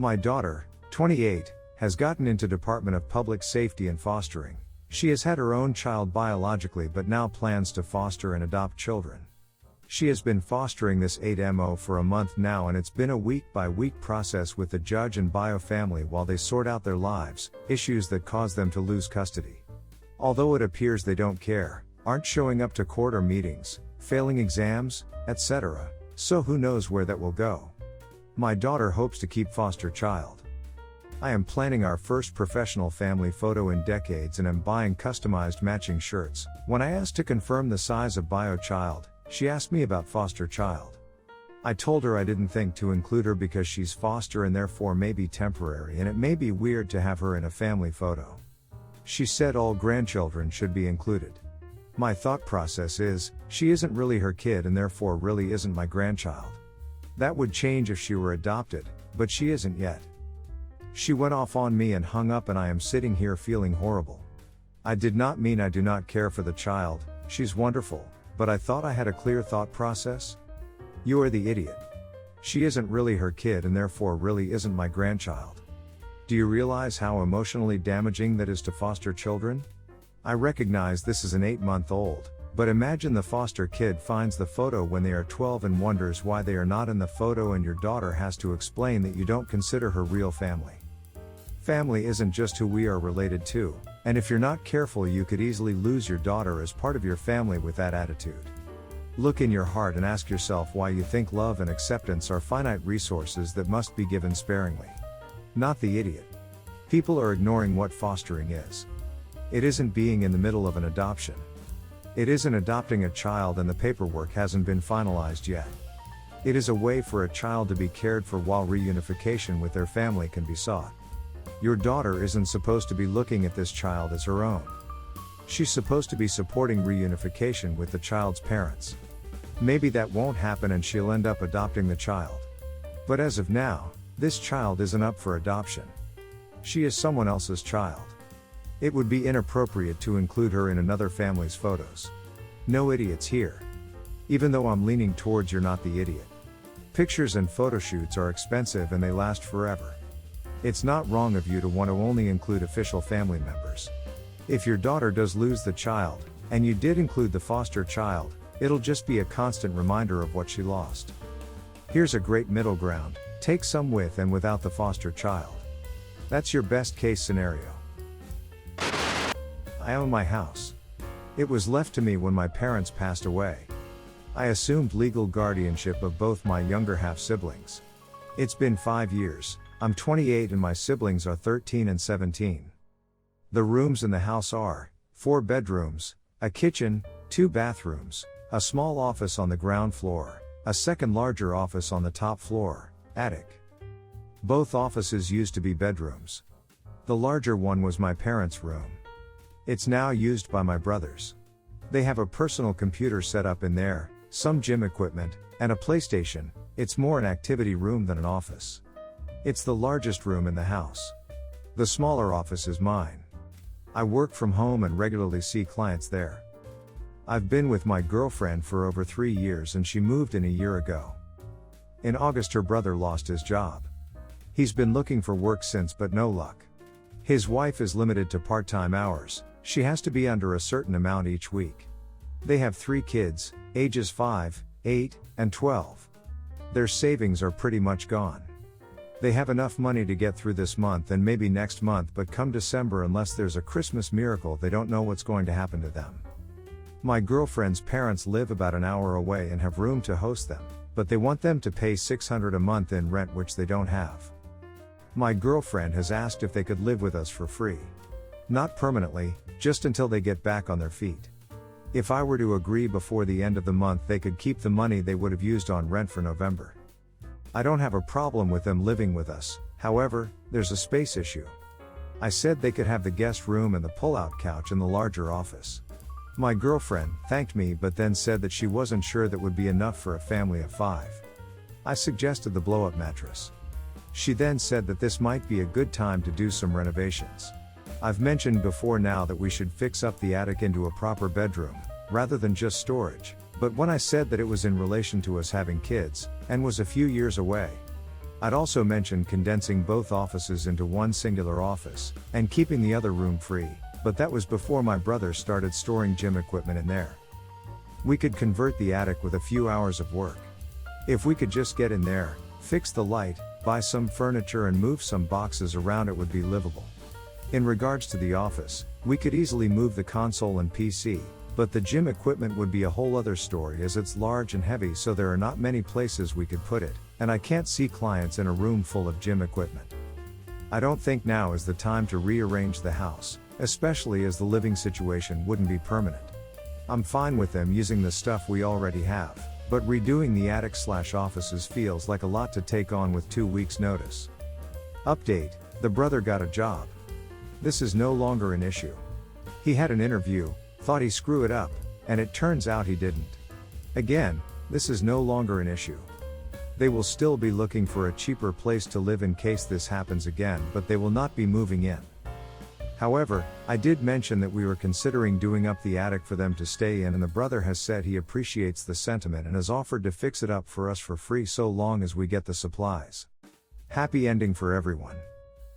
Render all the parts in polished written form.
My daughter, 28, has gotten into Department of Public Safety and Fostering. She has had her own child biologically but now plans to foster and adopt children. She has been fostering this 8MO for a month now, and it's been a week-by-week process with the judge and bio family while they sort out their lives, issues that cause them to lose custody. Although it appears they don't care, aren't showing up to court or meetings, failing exams, etc., so who knows where that will go. My daughter hopes to keep foster child. I am planning our first professional family photo in decades and am buying customized matching shirts. When I asked to confirm the size of bio child, she asked me about foster child. I told her I didn't think to include her because she's foster and therefore may be temporary and it may be weird to have her in a family photo. She said all grandchildren should be included. My thought process is, she isn't really her kid and therefore really isn't my grandchild. That would change if she were adopted, but she isn't yet. She went off on me and hung up, and I am sitting here feeling horrible. I did not mean I do not care for the child, she's wonderful, but I thought I had a clear thought process. You are the idiot. She isn't really her kid and therefore really isn't my grandchild. Do you realize how emotionally damaging that is to foster children? I recognize this is an 8-month-old, but imagine the foster kid finds the photo when they are 12 and wonders why they are not in the photo, and your daughter has to explain that you don't consider her real family. Family isn't just who we are related to, and if you're not careful you could easily lose your daughter as part of your family with that attitude. Look in your heart and ask yourself why you think love and acceptance are finite resources that must be given sparingly. Not the idiot. People are ignoring what fostering is. It isn't being in the middle of an adoption. It isn't adopting a child and the paperwork hasn't been finalized yet. It is a way for a child to be cared for while reunification with their family can be sought. Your daughter isn't supposed to be looking at this child as her own. She's supposed to be supporting reunification with the child's parents. Maybe that won't happen and she'll end up adopting the child. But as of now, this child isn't up for adoption. She is someone else's child. It would be inappropriate to include her in another family's photos. No idiots here. Even though I'm leaning towards you're not the idiot. Pictures and photo shoots are expensive and they last forever. It's not wrong of you to want to only include official family members. If your daughter does lose the child, and you did include the foster child, it'll just be a constant reminder of what she lost. Here's a great middle ground: take some with and without the foster child. That's your best case scenario. I own my house. It was left to me when my parents passed away. I assumed legal guardianship of both my younger half siblings. It's been 5 years. I'm 28 and my siblings are 13 and 17. The rooms in the house are 4 bedrooms, a kitchen, 2 bathrooms, a small office on the ground floor, a second larger office on the top floor, attic. Both offices used to be bedrooms. The larger one was my parents' room. It's now used by my brothers. They have a personal computer set up in there, some gym equipment, and a PlayStation. It's more an activity room than an office. It's the largest room in the house. The smaller office is mine. I work from home and regularly see clients there. I've been with my girlfriend for over 3 years and she moved in a year ago. In August her brother lost his job. He's been looking for work since but no luck. His wife is limited to part-time hours. She has to be under a certain amount each week. They have 3 kids, ages 5, 8, and 12. Their savings are pretty much gone. They have enough money to get through this month and maybe next month, but come December, unless there's a Christmas miracle, they don't know what's going to happen to them. My girlfriend's parents live about an hour away and have room to host them, but they want them to pay $600 a month in rent, which they don't have. My girlfriend has asked if they could live with us for free. Not permanently, just until they get back on their feet. If I were to agree before the end of the month, they could keep the money they would have used on rent for November. I don't have a problem with them living with us, however, there's a space issue. I said they could have the guest room and the pull-out couch in the larger office. My girlfriend thanked me but then said that she wasn't sure that would be enough for a family of 5. I suggested the blow-up mattress. She then said that this might be a good time to do some renovations. I've mentioned before now that we should fix up the attic into a proper bedroom, rather than just storage, but when I said that it was in relation to us having kids, and was a few years away, I'd also mentioned condensing both offices into one singular office, and keeping the other room free, but that was before my brother started storing gym equipment in there. We could convert the attic with a few hours of work. If we could just get in there, fix the light, buy some furniture and move some boxes around, it would be livable. In regards to the office, we could easily move the console and PC, but the gym equipment would be a whole other story as it's large and heavy, so there are not many places we could put it, and I can't see clients in a room full of gym equipment. I don't think now is the time to rearrange the house, especially as the living situation wouldn't be permanent. I'm fine with them using the stuff we already have, but redoing the attic/offices feels like a lot to take on with 2 weeks notice. Update: the brother got a job. This is no longer an issue. He had an interview, thought he screwed it up, and it turns out he didn't. Again, this is no longer an issue. They will still be looking for a cheaper place to live in case this happens again, but they will not be moving in. However, I did mention that we were considering doing up the attic for them to stay in, and the brother has said he appreciates the sentiment and has offered to fix it up for us for free so long as we get the supplies. Happy ending for everyone.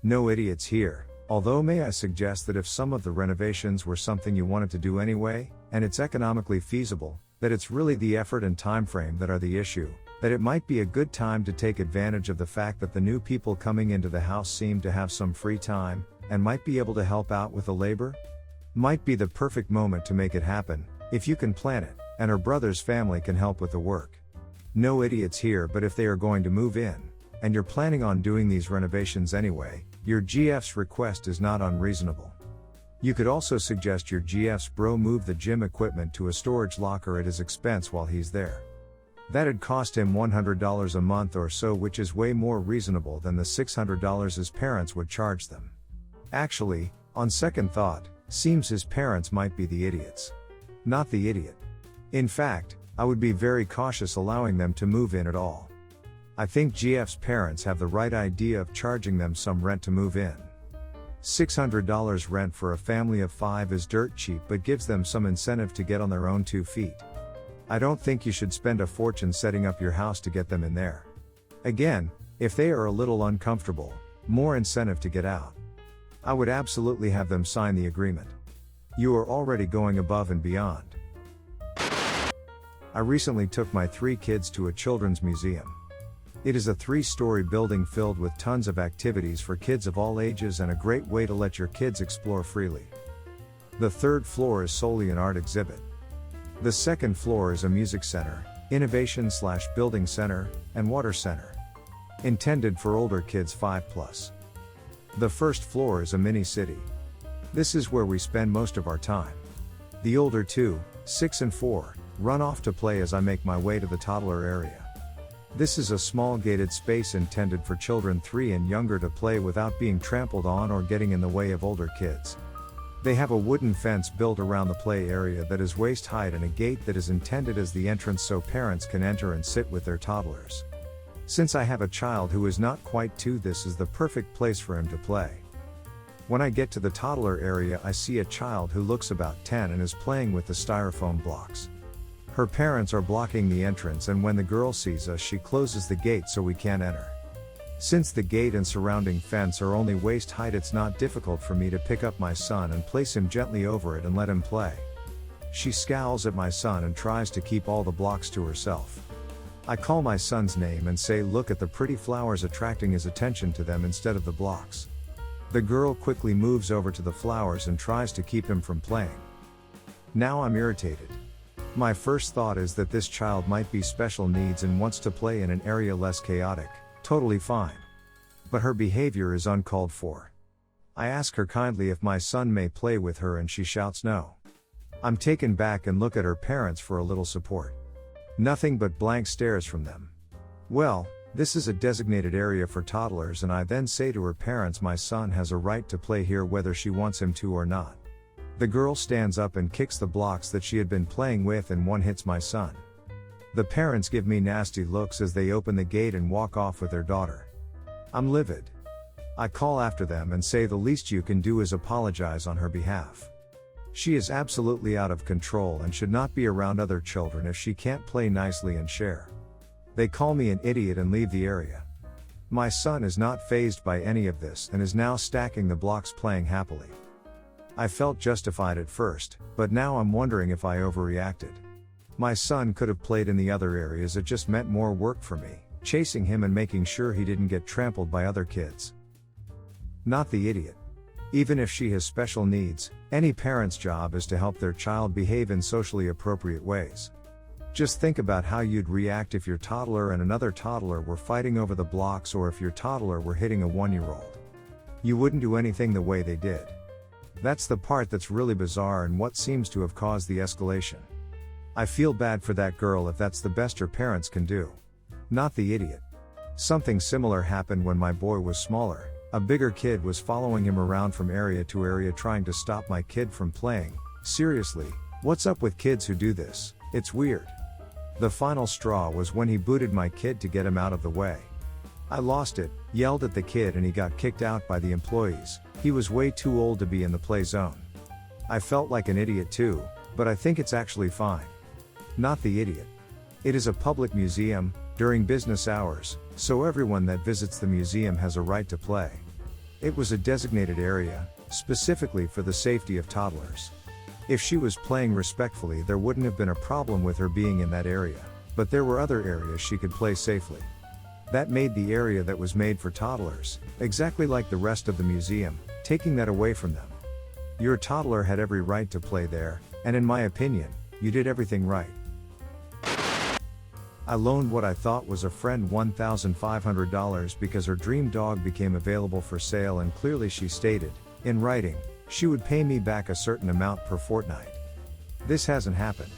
No idiots here. Although may I suggest that if some of the renovations were something you wanted to do anyway, and it's economically feasible, that it's really the effort and time frame that are the issue, that it might be a good time to take advantage of the fact that the new people coming into the house seem to have some free time, and might be able to help out with the labor? Might be the perfect moment to make it happen, if you can plan it, and her brother's family can help with the work. No idiots here, but if they are going to move in, and you're planning on doing these renovations anyway, your GF's request is not unreasonable. You could also suggest your GF's bro move the gym equipment to a storage locker at his expense while he's there. That'd cost him $100 a month or so, which is way more reasonable than the $600 his parents would charge them. Actually, on second thought, seems his parents might be the idiots. Not the idiot. In fact, I would be very cautious allowing them to move in at all. I think GF's parents have the right idea of charging them some rent to move in. $600 rent for a family of 5 is dirt cheap, but gives them some incentive to get on their own 2 feet. I don't think you should spend a fortune setting up your house to get them in there. Again, if they are a little uncomfortable, more incentive to get out. I would absolutely have them sign the agreement. You are already going above and beyond. I recently took my 3 kids to a children's museum. It is a 3-story building filled with tons of activities for kids of all ages and a great way to let your kids explore freely. The 3rd floor is solely an art exhibit. The 2nd floor is a music center, innovation/building center, and water center. Intended for older kids 5+. The 1st floor is a mini city. This is where we spend most of our time. The older 2, 6 and 4, run off to play as I make my way to the toddler area. This is a small gated space intended for children 3 and younger to play without being trampled on or getting in the way of older kids. They have a wooden fence built around the play area that is waist height and a gate that is intended as the entrance so parents can enter and sit with their toddlers. Since I have a child who is not quite 2, this is the perfect place for him to play. When I get to the toddler area, I see a child who looks about 10 and is playing with the styrofoam blocks. Her parents are blocking the entrance, and when the girl sees us, she closes the gate so we can't enter. Since the gate and surrounding fence are only waist height, it's not difficult for me to pick up my son and place him gently over it and let him play. She scowls at my son and tries to keep all the blocks to herself. I call my son's name and say, "Look at the pretty flowers," attracting his attention to them instead of the blocks. The girl quickly moves over to the flowers and tries to keep him from playing. Now I'm irritated. My first thought is that this child might be special needs and wants to play in an area less chaotic. Totally fine. But her behavior is uncalled for. I ask her kindly if my son may play with her and she shouts no. I'm taken back and look at her parents for a little support. Nothing but blank stares from them. Well, this is a designated area for toddlers, and I then say to her parents my son has a right to play here whether she wants him to or not. The girl stands up and kicks the blocks that she had been playing with, and one hits my son. The parents give me nasty looks as they open the gate and walk off with their daughter. I'm livid. I call after them and say the least you can do is apologize on her behalf. She is absolutely out of control and should not be around other children if she can't play nicely and share. They call me an idiot and leave the area. My son is not fazed by any of this and is now stacking the blocks playing happily. I felt justified at first, but now I'm wondering if I overreacted. My son could have played in the other areas, it just meant more work for me, chasing him and making sure he didn't get trampled by other kids. Not the idiot. Even if she has special needs, any parent's job is to help their child behave in socially appropriate ways. Just think about how you'd react if your toddler and another toddler were fighting over the blocks, or if your toddler were hitting a 1-year-old. You wouldn't do anything the way they did. That's the part that's really bizarre and what seems to have caused the escalation. I feel bad for that girl if that's the best her parents can do. Not the idiot. Something similar happened when my boy was smaller. A bigger kid was following him around from area to area trying to stop my kid from playing. Seriously, what's up with kids who do this? It's weird. The final straw was when he booted my kid to get him out of the way. I lost it, yelled at the kid, and he got kicked out by the employees. He was way too old to be in the play zone. I felt like an idiot too, but I think it's actually fine. Not the idiot. It is a public museum, during business hours, so everyone that visits the museum has a right to play. It was a designated area, specifically for the safety of toddlers. If she was playing respectfully, there wouldn't have been a problem with her being in that area, but there were other areas she could play safely. That made the area that was made for toddlers, exactly like the rest of the museum, taking that away from them. Your toddler had every right to play there, and in my opinion, you did everything right. I loaned what I thought was a friend $1,500 because her dream dog became available for sale, and clearly she stated, in writing, she would pay me back a certain amount per fortnight. This hasn't happened.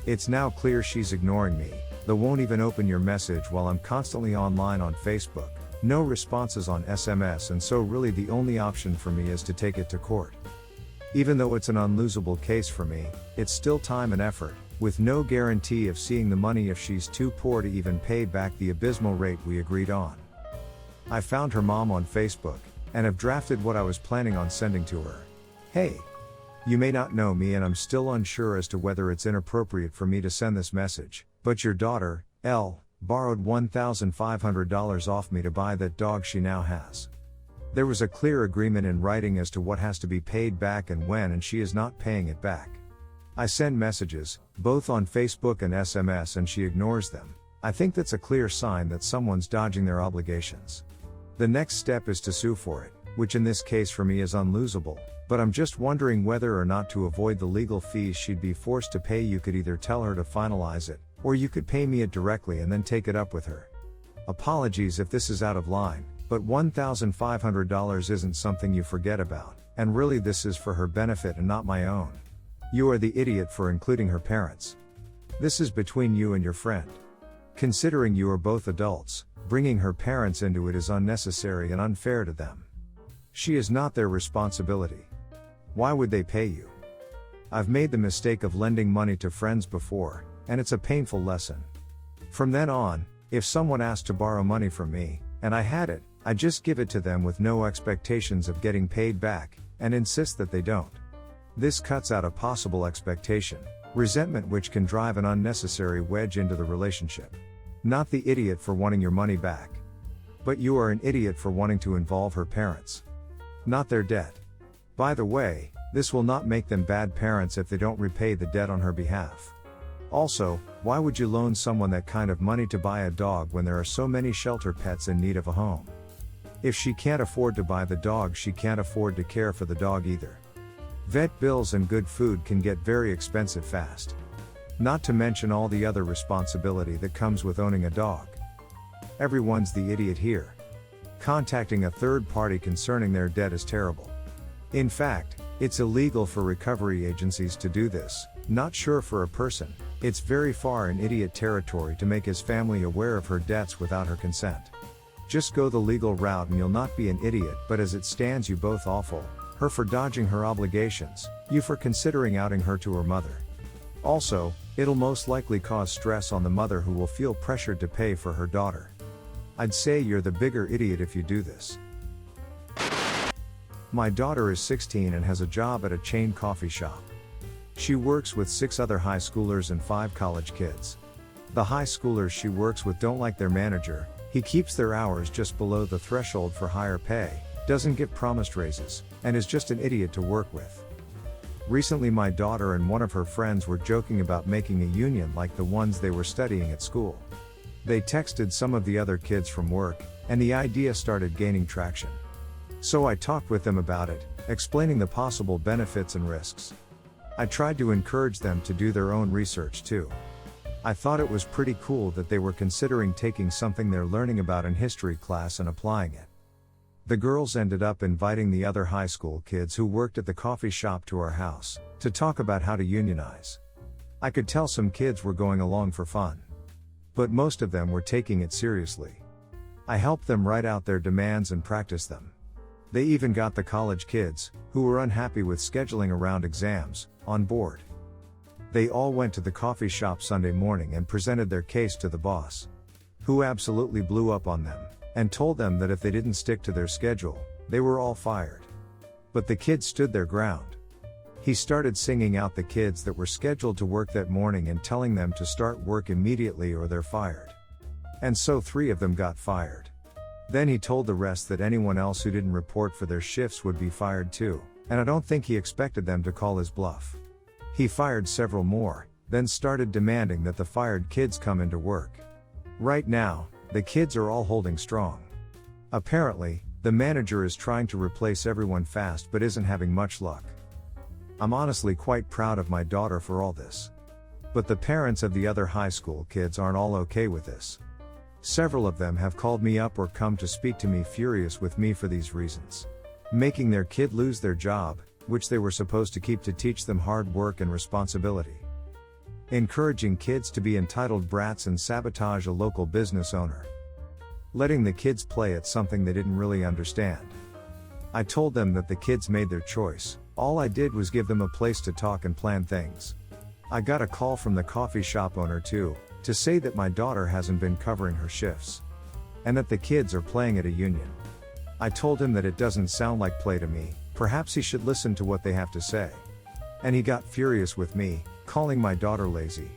It's now clear she's ignoring me, though won't even open your message while I'm constantly online on Facebook, no responses on SMS, and so really the only option for me is to take it to court. Even though it's an unlosable case for me, it's still time and effort, with no guarantee of seeing the money if she's too poor to even pay back the abysmal rate we agreed on. I found her mom on Facebook, and have drafted what I was planning on sending to her. Hey! You may not know me and I'm still unsure as to whether it's inappropriate for me to send this message, but your daughter, Elle, borrowed $1,500 off me to buy that dog she now has. There was a clear agreement in writing as to what has to be paid back and when, and she is not paying it back. I send messages, both on Facebook and SMS, and she ignores them. I think that's a clear sign that someone's dodging their obligations. The next step is to sue for it, which in this case for me is unlosable, but I'm just wondering whether or not, to avoid the legal fees she'd be forced to pay, you could either tell her to finalize it, or you could pay me it directly and then take it up with her. Apologies if this is out of line, but $1,500 isn't something you forget about, and really this is for her benefit and not my own. You are the idiot for including her parents. This is between you and your friend. Considering you are both adults, bringing her parents into it is unnecessary and unfair to them. She is not their responsibility. Why would they pay you? I've made the mistake of lending money to friends before, and it's a painful lesson. From then on, if someone asked to borrow money from me, and I had it, I just give it to them with no expectations of getting paid back, and insist that they don't. This cuts out a possible expectation, resentment, which can drive an unnecessary wedge into the relationship. Not the idiot for wanting your money back. But you are an idiot for wanting to involve her parents. Not their debt. By the way, this will not make them bad parents if they don't repay the debt on her behalf. Also, why would you loan someone that kind of money to buy a dog when there are so many shelter pets in need of a home? If she can't afford to buy the dog, she can't afford to care for the dog either. Vet bills and good food can get very expensive fast. Not to mention all the other responsibility that comes with owning a dog. Everyone's the idiot here. Contacting a third party concerning their debt is terrible. In fact, it's illegal for recovery agencies to do this. Not sure for a person, it's very far in idiot territory to make his family aware of her debts without her consent. Just go the legal route and you'll not be an idiot, but as it stands, you both awful. Her for dodging her obligations, you for considering outing her to her mother. Also, it'll most likely cause stress on the mother, who will feel pressured to pay for her daughter. I'd say you're the bigger idiot if you do this. My daughter is 16 and has a job at a chain coffee shop. She works with 6 other high schoolers and 5 college kids. The high schoolers she works with don't like their manager, He keeps their hours just below the threshold for higher pay, doesn't get promised raises, and is just an idiot to work with. Recently my daughter and one of her friends were joking about making a union like the ones they were studying at school. They texted some of the other kids from work, and the idea started gaining traction. So I talked with them about it, explaining the possible benefits and risks. I tried to encourage them to do their own research too. I thought it was pretty cool that they were considering taking something they're learning about in history class and applying it. The girls ended up inviting the other high school kids who worked at the coffee shop to our house, to talk about how to unionize. I could tell some kids were going along for fun. But most of them were taking it seriously. I helped them write out their demands and practice them. They even got the college kids, who were unhappy with scheduling around exams, on board. They all went to the coffee shop Sunday morning and presented their case to the boss, who absolutely blew up on them, and told them that if they didn't stick to their schedule, they were all fired. But the kids stood their ground. He started singing out the kids that were scheduled to work that morning and telling them to start work immediately or they're fired. And so 3 of them got fired. Then he told the rest that anyone else who didn't report for their shifts would be fired too, and I don't think he expected them to call his bluff. He fired several more, then started demanding that the fired kids come into work. Right now, the kids are all holding strong. Apparently, the manager is trying to replace everyone fast but isn't having much luck. I'm honestly quite proud of my daughter for all this. But the parents of the other high school kids aren't all okay with this. Several of them have called me up or come to speak to me furious with me for these reasons. Making their kid lose their job, which they were supposed to keep to teach them hard work and responsibility. Encouraging kids to be entitled brats and sabotage a local business owner. Letting the kids play at something they didn't really understand. I told them that the kids made their choice, all I did was give them a place to talk and plan things. I got a call from the coffee shop owner too, to say that my daughter hasn't been covering her shifts. And that the kids are playing at a union. I told him that it doesn't sound like play to me, perhaps he should listen to what they have to say. And he got furious with me, calling my daughter lazy.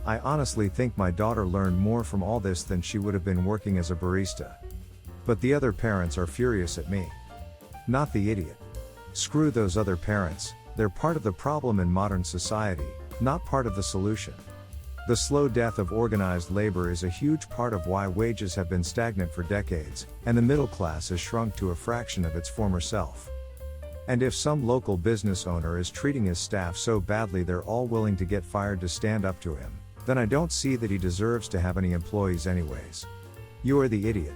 I honestly think my daughter learned more from all this than she would have been working as a barista. But the other parents are furious at me. Not the idiot. Screw those other parents, they're part of the problem in modern society, not part of the solution. The slow death of organized labor is a huge part of why wages have been stagnant for decades, and the middle class has shrunk to a fraction of its former self. And if some local business owner is treating his staff so badly they're all willing to get fired to stand up to him, then I don't see that he deserves to have any employees anyways. You are the idiot.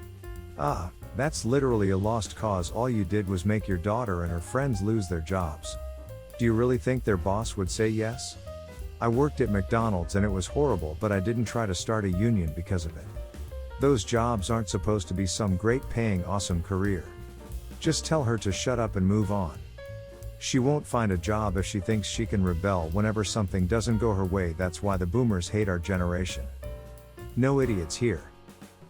That's literally a lost cause. All you did was make your daughter and her friends lose their jobs. Do you really think their boss would say yes? I worked at McDonald's and it was horrible, but I didn't try to start a union because of it. Those jobs aren't supposed to be some great paying awesome career. Just tell her to shut up and move on. She won't find a job if she thinks she can rebel whenever something doesn't go her way. That's why the boomers hate our generation. No idiots here.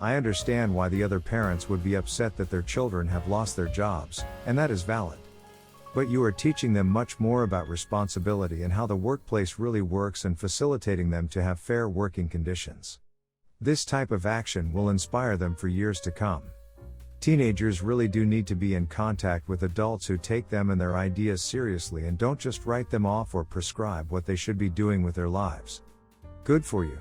I understand why the other parents would be upset that their children have lost their jobs, and that is valid. But you are teaching them much more about responsibility and how the workplace really works and facilitating them to have fair working conditions. This type of action will inspire them for years to come. Teenagers really do need to be in contact with adults who take them and their ideas seriously and don't just write them off or prescribe what they should be doing with their lives. Good for you.